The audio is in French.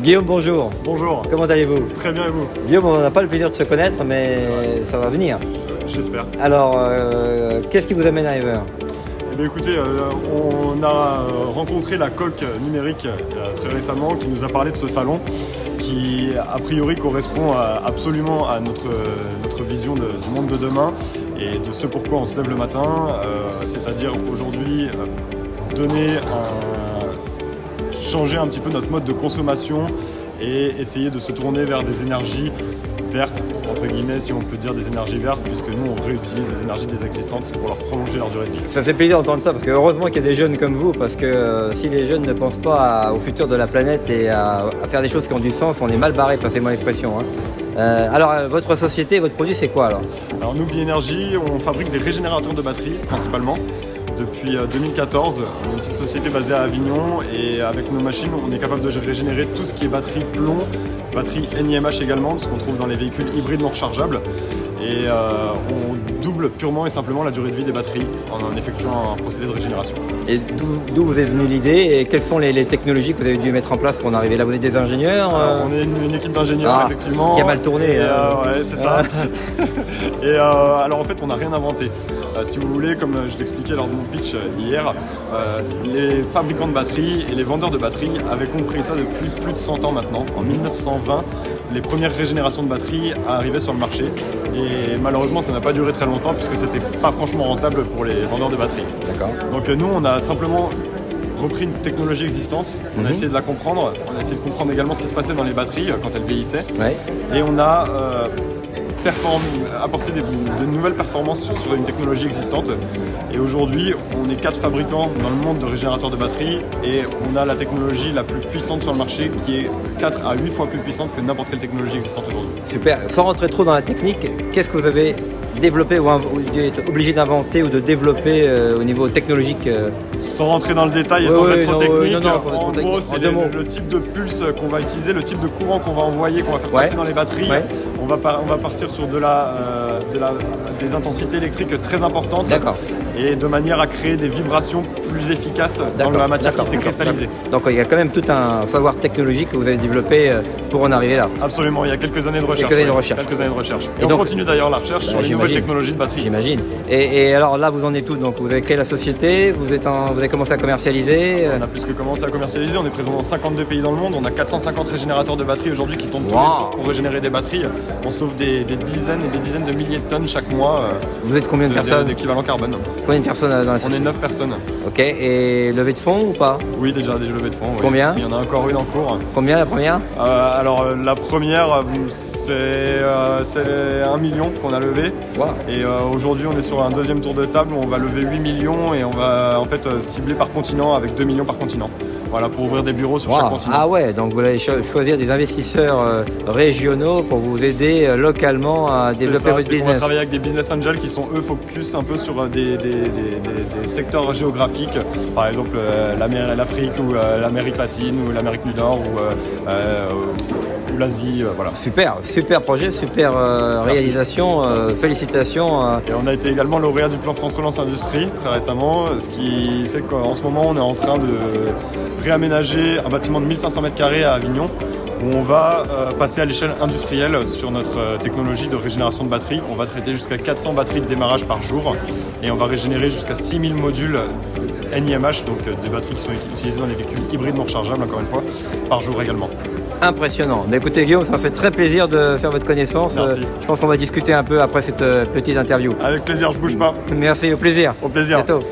Guillaume, bonjour. Bonjour. Comment allez-vous? Très bien et vous? Guillaume, on n'a pas le plaisir de se connaître, mais ça va venir. J'espère. Alors, qu'est-ce qui vous amène à Ever? Eh bien, écoutez, on a rencontré la coque numérique très récemment qui nous a parlé de ce salon qui a priori correspond absolument à notre vision du monde de demain et de ce pourquoi on se lève le matin, c'est-à-dire aujourd'hui changer un petit peu notre mode de consommation et essayer de se tourner vers des énergies vertes, entre guillemets, si on peut dire des énergies vertes, puisque nous on réutilise des énergies existantes pour leur prolonger leur durée de vie. Ça fait plaisir d'entendre ça, parce que heureusement qu'il y a des jeunes comme vous, parce que si les jeunes ne pensent pas au futur de la planète et à faire des choses qui ont du sens, on est mal barré, passez-moi l'expression. Alors, votre société, votre produit, c'est quoi alors? Alors nous, Bi-Energy, on fabrique des régénérateurs de batteries principalement. Depuis 2014, on est une petite société basée à Avignon et avec nos machines, on est capable de régénérer tout ce qui est batterie plomb, batterie NiMH également, ce qu'on trouve dans les véhicules hybrides non rechargeables. Et on double purement et simplement la durée de vie des batteries en effectuant un procédé de régénération. Et d'où vous est venue l'idée et quelles sont les technologies que vous avez dû mettre en place pour en arriver là? Vous êtes des ingénieurs? On est une équipe d'ingénieurs, effectivement. Qui a mal tourné. Ouais, c'est ça. Et alors en fait, on n'a rien inventé. Si vous voulez, comme je l'expliquais lors de mon pitch hier, les fabricants de batteries et les vendeurs de batteries avaient compris ça depuis plus de 100 ans maintenant. En 1920, les premières régénérations de batteries arrivaient sur le marché et malheureusement ça n'a pas duré très longtemps puisque c'était pas franchement rentable pour les vendeurs de batteries. D'accord. Donc nous on a simplement repris une technologie existante, on a essayé de la comprendre, on a essayé de comprendre également ce qui se passait dans les batteries quand elles vieillissaient et on a apporter de nouvelles performances sur une technologie existante. Et aujourd'hui, on est 4 fabricants dans le monde de régénérateurs de batteries et on a la technologie la plus puissante sur le marché qui est 4 à 8 fois plus puissante que n'importe quelle technologie existante aujourd'hui. Super. Sans rentrer trop dans la technique, qu'est-ce que vous avez développé ou êtes obligé d'inventer ou de développer au niveau technologique? Sans rentrer dans le détail et sans être trop technique, en gros, c'est le type de pulse qu'on va utiliser, le type de courant qu'on va envoyer, qu'on va faire passer dans les batteries. On va partir sur des intensités électriques très importantes. D'accord. Et de manière à créer des vibrations plus efficaces dans la matière qui s'est cristallisée. Donc il y a quand même tout un savoir technologique que vous avez développé pour en arriver là. Absolument, il y a quelques années de recherche. Quelques années de recherche. Et on continue d'ailleurs la recherche sur les nouvelles technologies de batterie. J'imagine. Et alors là, vous en êtes tous. Donc vous avez créé la société, vous avez commencé à commercialiser. On a plus que commencé à commercialiser, on est présent dans 52 pays dans le monde, on a 450 régénérateurs de batteries aujourd'hui qui tournent tous les jours pour régénérer des batteries. On sauve des dizaines et des dizaines de milliers de tonnes chaque mois. Vous êtes combien de personnes? D'équivalent carbone. Combien de personnes dans la société? On est 9 personnes. Ok, et levée de fonds ou pas? Oui, déjà des levées de fonds. Combien? Il y en a encore une en cours. Combien la première? Alors la première, c'est 1 million qu'on a levé. Wow. Et aujourd'hui, on est sur un deuxième tour de table où on va lever 8 millions et on va en fait cibler par continent avec 2 millions par continent. Voilà, pour ouvrir des bureaux sur chaque continent. Ah ouais, donc vous allez choisir des investisseurs régionaux pour vous aider localement à développer votre business. On va travailler avec des business angels qui sont eux focus un peu sur des secteurs géographiques, par exemple l'Afrique ou l'Amérique latine ou l'Amérique du Nord ou l'Asie. Voilà. Super projet, super réalisation, félicitations. Et on a été également lauréat du plan France Relance Industrie très récemment, ce qui fait qu'en ce moment on est en train de réaménager un bâtiment de 1500 m² à Avignon où on va passer à l'échelle industrielle sur notre technologie de régénération de batteries. On va traiter jusqu'à 400 batteries de démarrage par jour et on va régénérer jusqu'à 6000 modules NiMH, donc des batteries qui sont utilisées dans les véhicules hybrides non rechargeables, encore une fois, par jour également. Impressionnant. Mais écoutez Guillaume, ça m'a fait très plaisir de faire votre connaissance. Merci. Je pense qu'on va discuter un peu après cette petite interview. Avec plaisir, je bouge pas. Merci, au plaisir. Au plaisir. À bientôt.